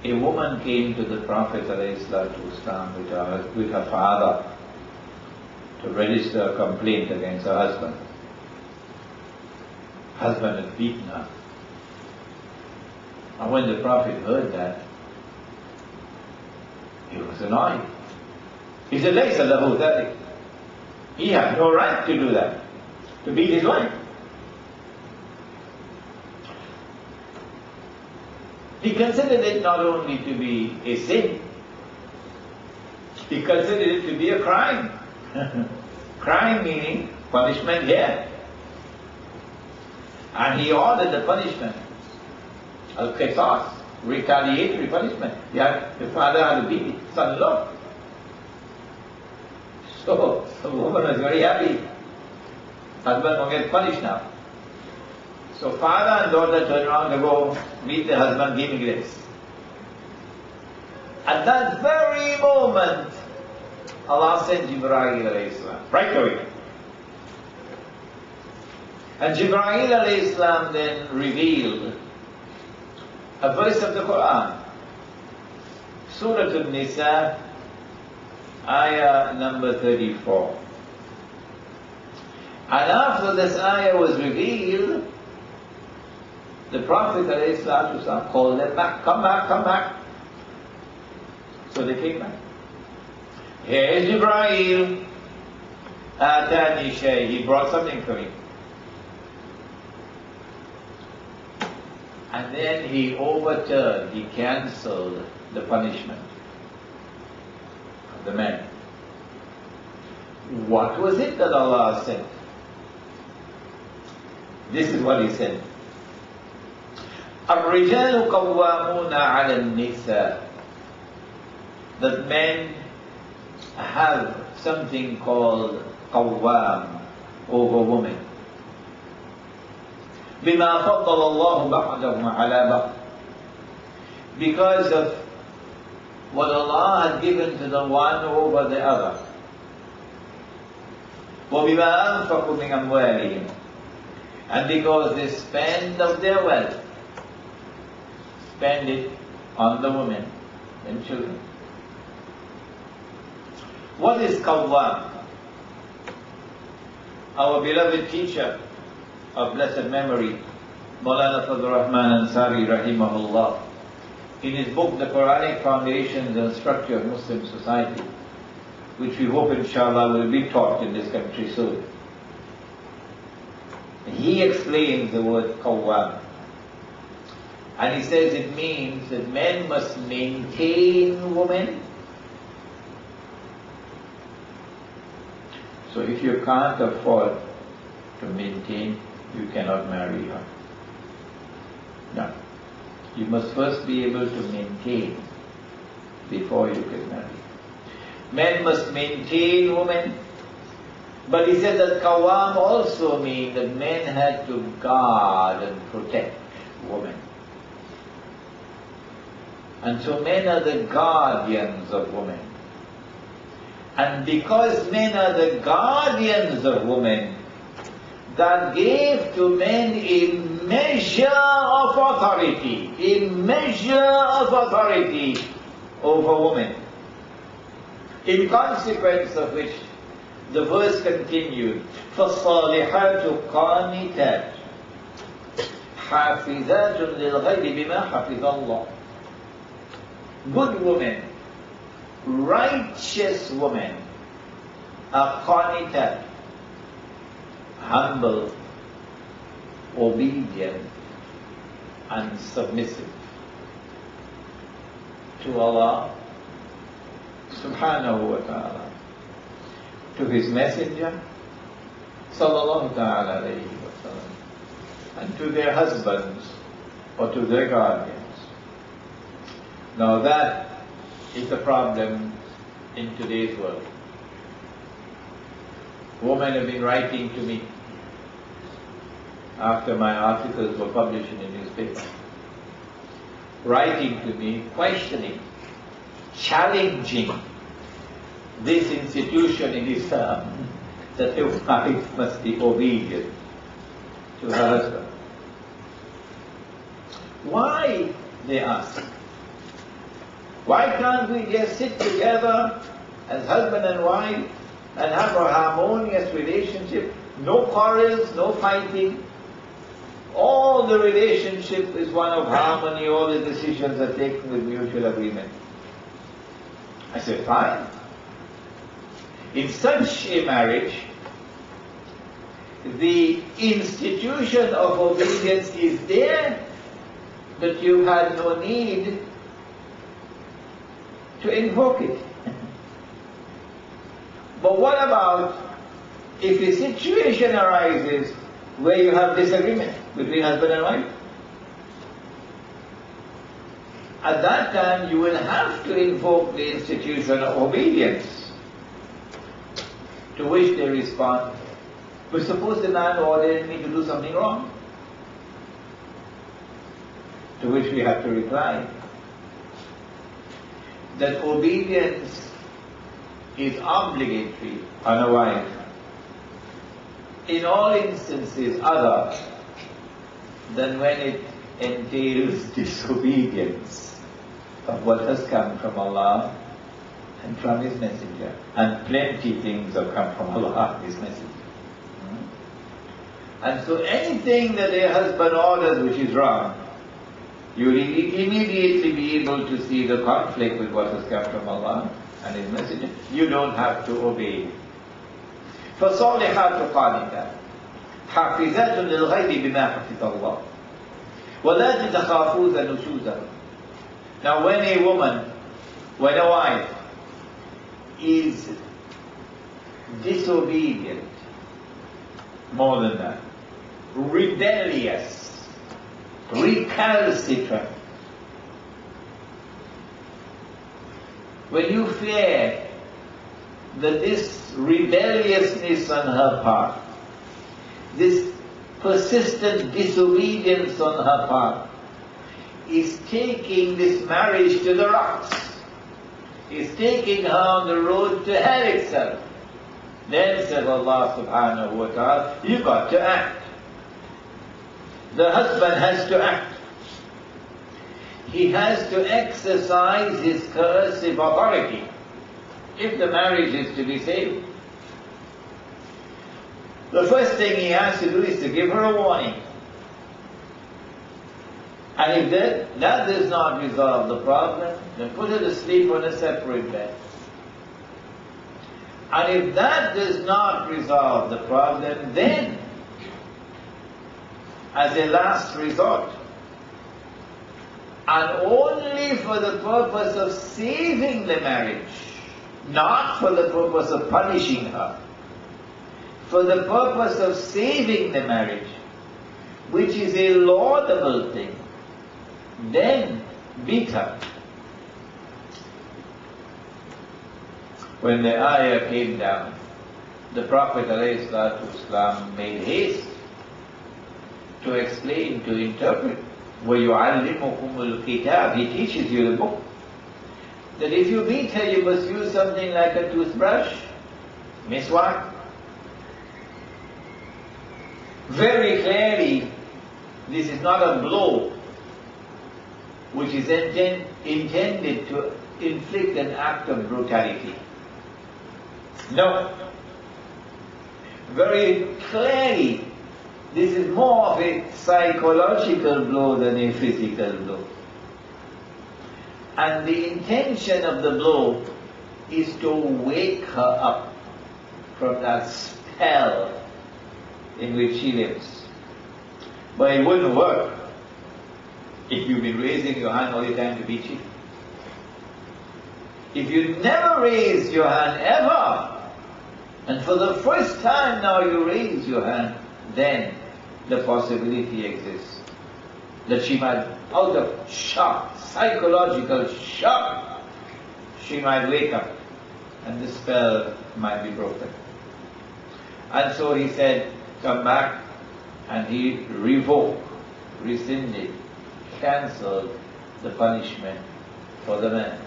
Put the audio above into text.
A woman came to the Prophet ﷺ with her father to register a complaint against her husband. Husband had beaten her. And when the Prophet heard that, he was annoyed. He said, "Laysa lahu dhalik." He had no right to do that, to beat his wife. He considered it not only to be a sin, he considered it to be a crime. Crime meaning punishment here. And he ordered the punishment, al-qisas, retaliatory punishment. The father had to beat his son-in-law. So the woman was very happy. Husband will get punished now. So father and daughter turn around to go meet the husband, give me grace. At that very moment, Allah sent Jibreel alayhi salam, right away. And Jibreel alayhi salam then revealed a verse of the Quran, Surah An-Nisa, ayah number 34. And after this ayah was revealed, the Prophet ﷺ called them back, come back, come back. So they came back. Here is Jibreel, Atani Shay, he brought something for me. And then he overturned, he cancelled the punishment of the man. What was it that Allah said? This is what he said. الرجال قوامون على النساء. That men have something called qawwam, over women. بما فضل الله بعضهم على بعض. Because of what Allah had given to the one over the other. وبما أنفقوا من أموالهم. And because they spend of their wealth, spend it on the women and children. What is qawwam? Our beloved teacher of blessed memory, Maulana Fadl Rahman Ansari rahimahullah, in his book The Quranic Foundations and Structure of Muslim Society, which we hope inshallah will be taught in this country soon, he explains the word qawwam. And he says it means that men must maintain women. So if you can't afford to maintain, you cannot marry her. No. You must first be able to maintain before you can marry. Men must maintain women. But he said that qawwam also means that men had to guard and protect women. And so men are the guardians of women. And because men are the guardians of women, that gave to men a measure of authority, over women. In consequence of which, the verse continued, فَالصَّالِحَاتُ قَانِتَاتٌ حَافِظَاتٌ لِلْغَيْبِ بِمَا حَفِظَ اللَّهُ. Good women, righteous women, are qanitat, humble, obedient, and submissive to Allah subhanahu wa ta'ala, to His Messenger sallallahu ta'ala alayhi wa sallam, and to their husbands or to their guardians. Now that is the problem in today's world. Women have been writing to me after my articles were published in the newspaper, writing to me, questioning, challenging this institution in Islam that the wife must be obedient to her husband. Why, they ask, Why can't we just sit together as husband and wife and have a harmonious relationship? No quarrels, no fighting. All the relationship is one of harmony, all the decisions are taken with mutual agreement. I said, fine. In such a marriage, the institution of obedience is there, but you had no need to invoke it. But what about if a situation arises where you have disagreement between husband and wife? At that time, you will have to invoke the institution of obedience, to which they respond, but suppose the man ordered me to do something wrong, to which we have to reply that obedience is obligatory on a wife in all instances other than when it entails disobedience of what has come from Allah and from His Messenger. And plenty things have come from Allah and His Messenger. And so anything that a husband orders which is wrong, you will immediately be able to see the conflict with what has come from Allah and His Messenger. You don't have to obey. فَصَالِحَاتُ قَانِتَاتٌ حَافِظَاتٌ لِلْغَيْبِ بِمَا حَفِظَ اللَّهُ وَلَا تَخَافُونَ نُشُوزَهُ. Now when a woman, when a wife is disobedient, more than that, rebellious, recalcitrant, when you fear that this rebelliousness on her part, this persistent disobedience on her part, is taking this marriage to the rocks, is taking her on the road to hell itself, then says Allah subhanahu wa ta'ala, you've got to act. The husband has to act. He has to exercise his coercive authority if the marriage is to be saved. The first thing he has to do is to give her a warning. And if that does not resolve the problem, then put her to sleep on a separate bed. And if that does not resolve the problem, then, as a last resort, and only for the purpose of saving the marriage, not for the purpose of punishing her, for the purpose of saving the marriage, which is a laudable thing, then beat her. When the ayah came down, the Prophet ﷺ made haste to explain, to interpret. وَيُعَلِّمُكُمُ الْكِتَابِ. He teaches you the book. That if you beat her, you must use something like a toothbrush, miswak. Very clearly, this is not a blow which is intended to inflict an act of brutality. No. Very clearly, this is more of a psychological blow than a physical blow. And the intention of the blow is to wake her up from that spell in which she lives. But it wouldn't work if you've been raising your hand all the time to beat you. If you never raised your hand ever, and for the first time now you raise your hand, then the possibility exists that she might, out of shock, psychological shock, she might wake up and the spell might be broken. And so he said, come back, and he revoked, rescinded, cancelled the punishment for the man.